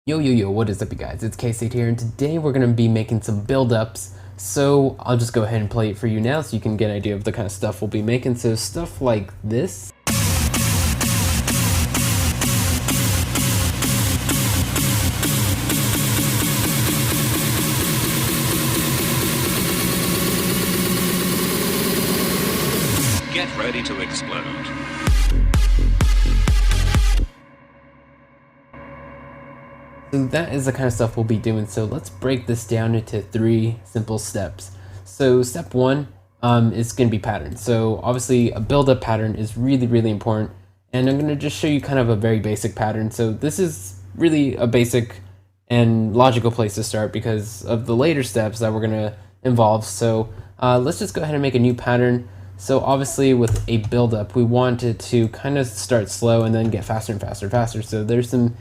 Yo, what is up you guys? It's K-State here, and today we're going to be making some build-ups. So I'll just go ahead and play it for you now so you can get an idea of the kind of stuff we'll be making. So stuff like this. Get ready to explode. So that is the kind of stuff we'll be doing. So let's break this down into 3 simple steps. So step 1 is going to be pattern. So obviously a build-up pattern is really important, and I'm going to just show you kind of a very basic pattern. So this is really a basic and logical place to start because of the later steps that we're going to involve. So let's just go ahead and make a new pattern. So obviously with a build-up, we want it to kind of start slow and then get faster and faster. So there's some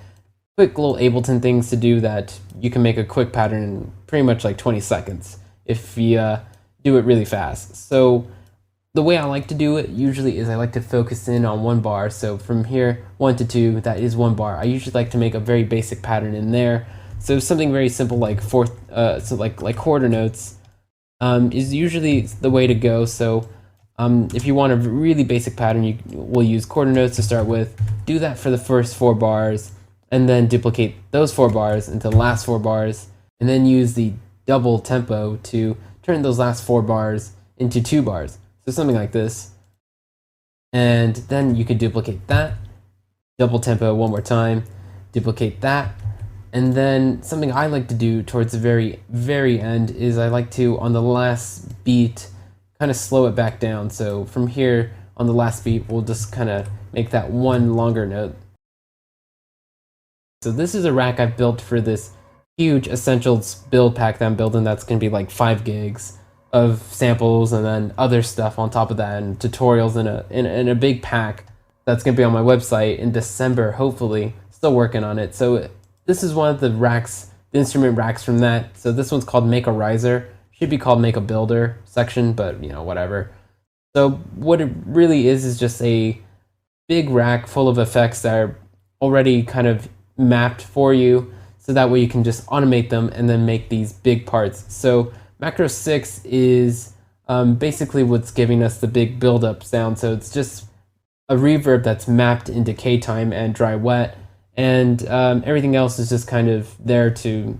quick little Ableton things to do that you can make a quick pattern in pretty much like 20 seconds if you do it really fast. So the way I like to do it usually is I like to focus in on one bar. So from here, 1 to 2, that is 1 bar. I usually like to make a very basic pattern in there. So something very simple like like quarter notes is usually the way to go. So if you want a really basic pattern, we'll use quarter notes to start with. Do that for the first 4 bars, and then duplicate those 4 bars into the last 4 bars, and then use the double tempo to turn those last 4 bars into 2 bars. So something like this. And then you could duplicate that, double tempo one more time, duplicate that, and then something I like to do towards the very end is I like to, on the last beat, kind of slow it back down. So from here, on the last beat, we'll just kind of make that one longer note. So this is a rack I've built for this huge Essentials build pack that I'm building that's going to be like 5 gigs of samples and then other stuff on top of that, and tutorials in a big pack that's going to be on my website in December, hopefully. Still working on it. So this is one of the racks, the instrument racks from that. So this one's called Make a Riser. Should be called Make a Builder section, but you know, whatever. So what it really is just a big rack full of effects that are already kind of mapped for you, so that way you can just automate them and then make these big parts. So macro 6 is basically what's giving us the big build-up sound. So it's just a reverb that's mapped into K-time and dry wet, and everything else is just kind of there to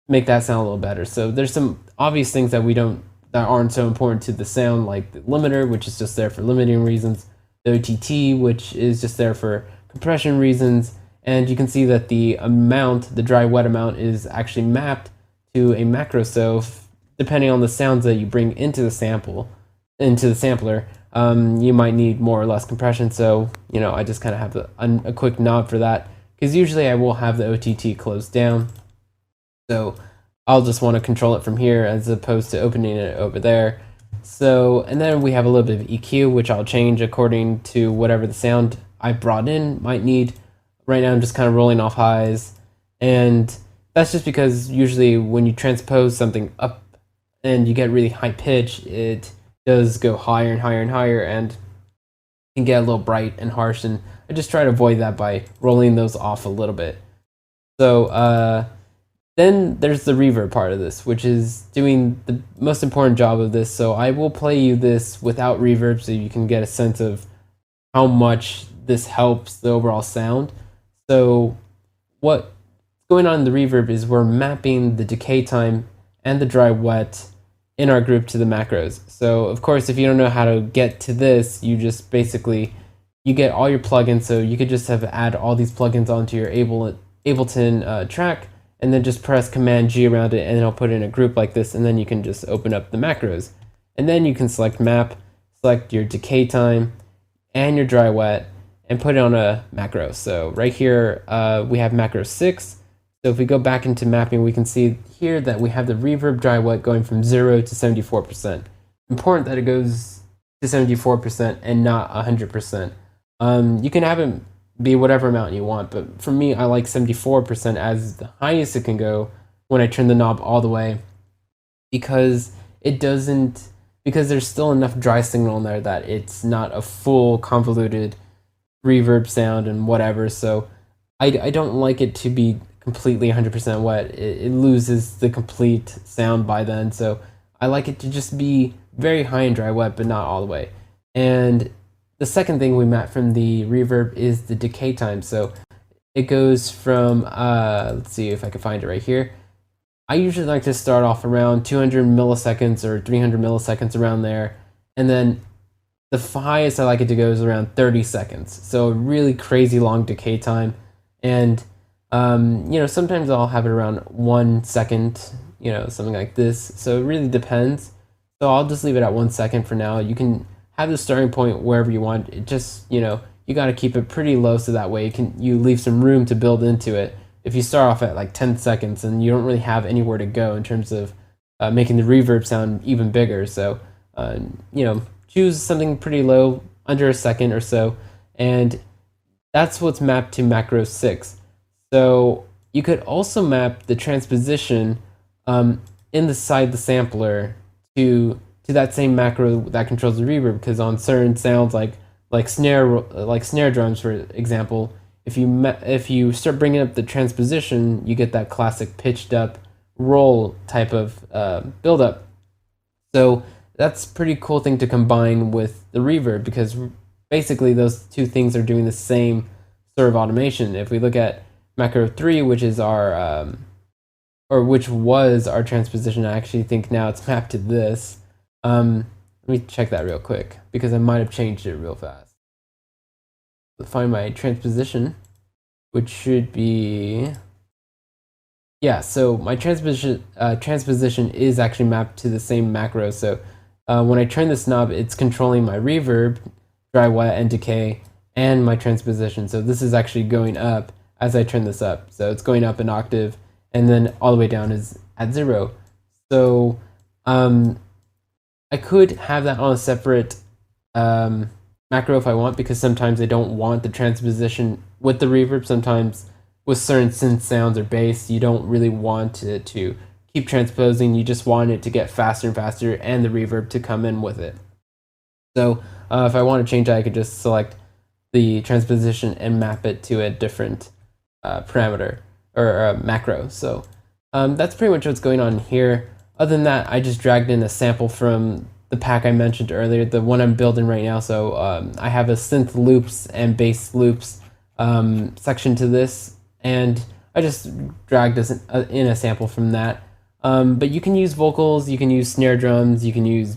make that sound a little better. So there's some obvious things that aren't so important to the sound, like the limiter, which is just there for limiting reasons, the OTT, which is just there for compression reasons. And you can see that the amount, the dry wet amount, is actually mapped to a macro. So depending on the sounds that you bring into the sampler, you might need more or less compression. So, you know, I just kind of have a quick knob for that, because usually I will have the OTT closed down. So I'll just want to control it from here as opposed to opening it over there. So, and then we have a little bit of EQ, which I'll change according to whatever the sound I brought in might need. Right now I'm just kind of rolling off highs, and that's just because usually when you transpose something up and you get really high pitch, it does go higher and higher and can get a little bright and harsh, and I just try to avoid that by rolling those off a little bit. So then there's the reverb part of this, which is doing the most important job of this. So I will play you this without reverb so you can get a sense of how much this helps the overall sound. So what's going on in the reverb is we're mapping the decay time and the dry wet in our group to the macros. So of course, if you don't know how to get to this, you just basically, you get all your plugins. So you could just add all these plugins onto your Ableton track, and then just press Command G around it, and it'll put it in a group like this, and then you can just open up the macros. And then you can select map, select your decay time and your dry wet, and put it on a macro. So right here, we have macro 6. So if we go back into mapping, we can see here that we have the reverb dry wet going from 0 to 74%. Important that it goes to 74% and not 100%. You can have it be whatever amount you want, but for me, I like 74% as the highest it can go when I turn the knob all the way, because there's still enough dry signal in there that it's not a full convoluted reverb sound and whatever. So I don't like it to be completely 100% wet, it loses the complete sound by then. So I like it to just be very high and dry wet, but not all the way. And the second thing we map from the reverb is the decay time. So it goes from, let's see if I can find it right here. I usually like to start off around 200 milliseconds or 300 milliseconds around there. And then the highest I like it to go is around 30 seconds. So a really crazy long decay time. And, sometimes I'll have it around 1 second, something like this. So it really depends. So I'll just leave it at 1 second for now. You can have the starting point wherever you want. It just, you got to keep it pretty low so that way you leave some room to build into it. If you start off at like 10 seconds and you don't really have anywhere to go in terms of making the reverb sound even bigger. So, choose something pretty low, under a second or so, and that's what's mapped to macro 6. So you could also map the transposition inside the sampler to that same macro that controls the reverb, because on certain sounds like snare drums, for example, if you start bringing up the transposition, you get that classic pitched up roll type of buildup. So that's a pretty cool thing to combine with the reverb, because basically those two things are doing the same sort of automation. If we look at macro 3, which is which was our transposition, I actually think now it's mapped to this. Let me check that real quick, because I might have changed it real fast. Find my transposition, which should be, yeah, so my transposition is actually mapped to the same macro. So when I turn this knob, it's controlling my reverb, dry, wet, and decay, and my transposition. So this is actually going up as I turn this up. So it's going up an octave, and then all the way down is at 0. So I could have that on a separate macro if I want, because sometimes I don't want the transposition with the reverb. Sometimes with certain synth sounds or bass, you don't really want it to keep transposing. You just want it to get faster and faster and the reverb to come in with it. So if I want to change that, I could just select the transposition and map it to a different parameter or macro. So that's pretty much what's going on here. Other than that, I just dragged in a sample from the pack I mentioned earlier, the one I'm building right now. So I have a synth loops and bass loops section to this, and I just dragged in a sample from that. But you can use vocals, you can use snare drums, you can use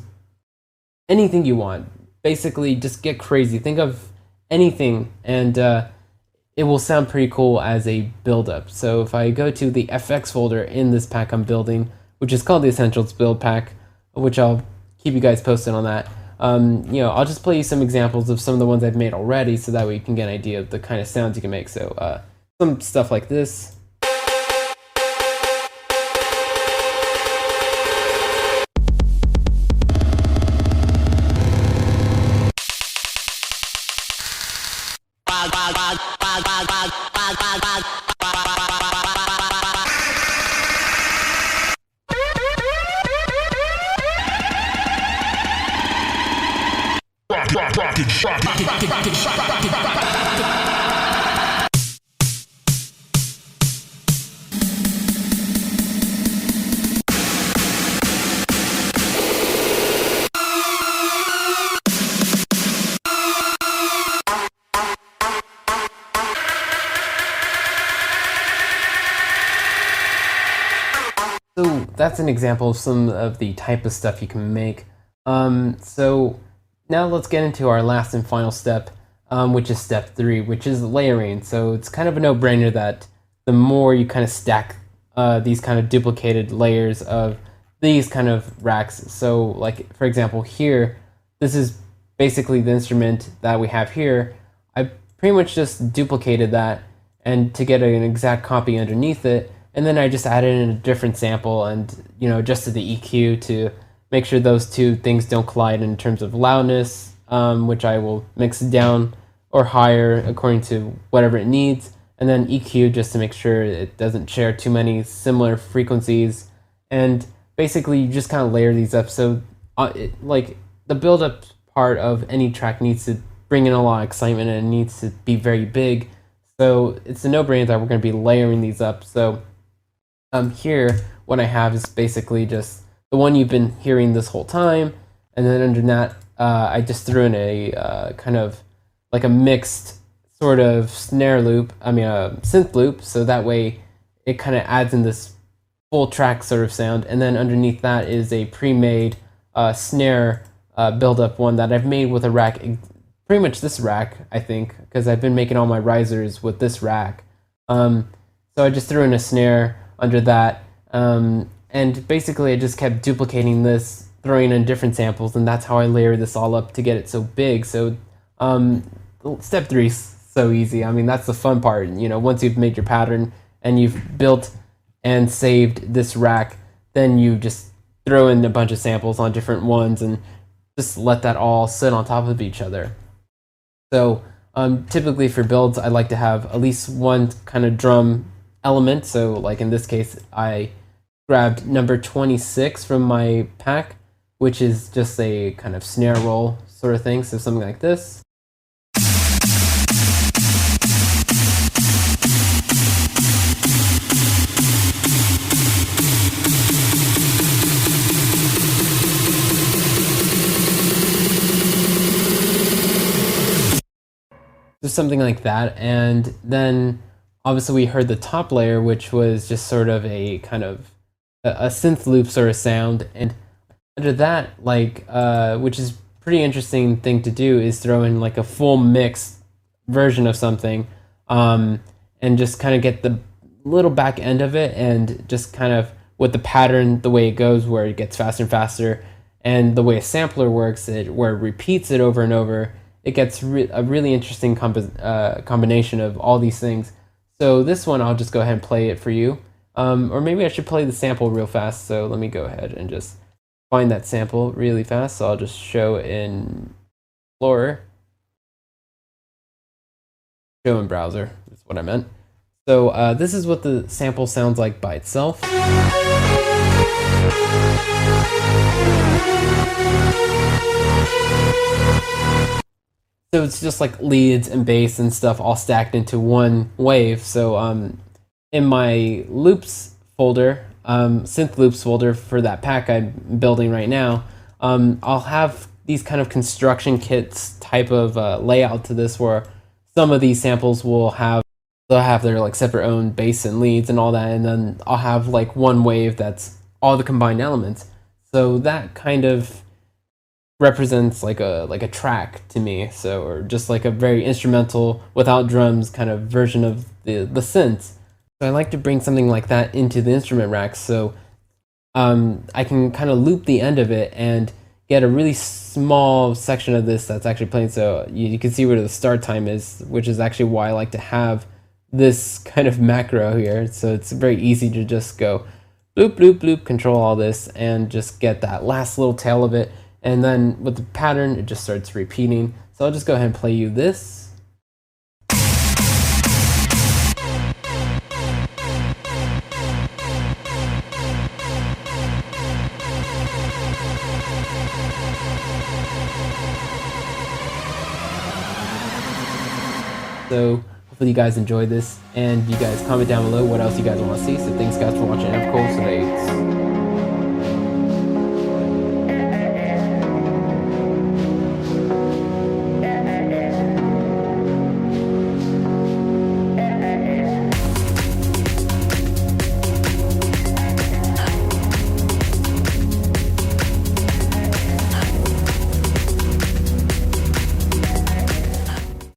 anything you want. Basically, just get crazy. Think of anything, and it will sound pretty cool as a build-up. So if I go to the FX folder in this pack I'm building, which is called the Essentials Build Pack, which I'll keep you guys posted on that. I'll just play you some examples of some of the ones I've made already, so that way you can get an idea of the kind of sounds you can make. So some stuff like this. So that's an example of some of the type of stuff you can make. So now let's get into our last and final step, which is step 3, which is layering. So it's kind of a no-brainer that the more you kind of stack these kind of duplicated layers of these kind of racks. So like, for example, here, this is basically the instrument that we have here. I pretty much just duplicated that and to get an exact copy underneath it. And then I just added in a different sample and, adjusted the EQ to make sure those two things don't collide in terms of loudness, which I will mix down or higher according to whatever it needs. And then EQ just to make sure it doesn't share too many similar frequencies. And basically you just kind of layer these up. So like the build-up part of any track needs to bring in a lot of excitement, and it needs to be very big. So it's a no-brainer that we're going to be layering these up. So here, what I have is basically just the one you've been hearing this whole time, and then under that, I just threw in a kind of like a mixed sort of snare loop, a synth loop, so that way it kind of adds in this full track sort of sound. And then underneath that is a pre-made snare build-up one that I've made with a rack, pretty much this rack, I think, because I've been making all my risers with this rack. So I just threw in a snare under that, and basically I just kept duplicating this, throwing in different samples, and that's how I layer this all up to get it so big. So step 3 is so easy. I mean, that's the fun part. You know, once you've made your pattern and you've built and saved this rack, then you just throw in a bunch of samples on different ones and just let that all sit on top of each other. So typically for builds, I like to have at least one kind of drum element. So like in this case, I grabbed number 26 from my pack, which is just a kind of snare roll sort of thing. So something like this. So something like that, and then obviously we heard the top layer, which was just sort of a kind of a synth loop sort of sound, and under that, like, which is pretty interesting thing to do, is throw in like a full mixed version of something, and just kind of get the little back end of it, and just kind of with the pattern, the way it goes, where it gets faster and faster, and the way a sampler works, where it repeats it over and over. It gets a really interesting combination of all these things. So this one, I'll just go ahead and play it for you. Or maybe I should play the sample real fast. So let me go ahead and just find that sample really fast. So I'll just show in Explorer. Show in browser is what I meant. So this is what the sample sounds like by itself. So it's just like leads and bass and stuff all stacked into one wave. So in my loops folder, synth loops folder for that pack I'm building right now, I'll have these kind of construction kits type of layout to this, where some of these samples they'll have their like separate own bass and leads and all that, and then I'll have like one wave that's all the combined elements. So that kind of represents like a track to me, so, or just like a very instrumental without drums kind of version of the synths. So I like to bring something like that into the instrument rack, so I can kind of loop the end of it and get a really small section of this that's actually playing. So you can see where the start time is, which is actually why I like to have this kind of macro here. So it's very easy to just go bloop, bloop, bloop, control all this, and just get that last little tail of it. And then with the pattern, it just starts repeating. So I'll just go ahead and play you this. So hopefully you guys enjoyed this, and you guys comment down below what else you guys want to see. So thanks guys for watching. Have a cool day.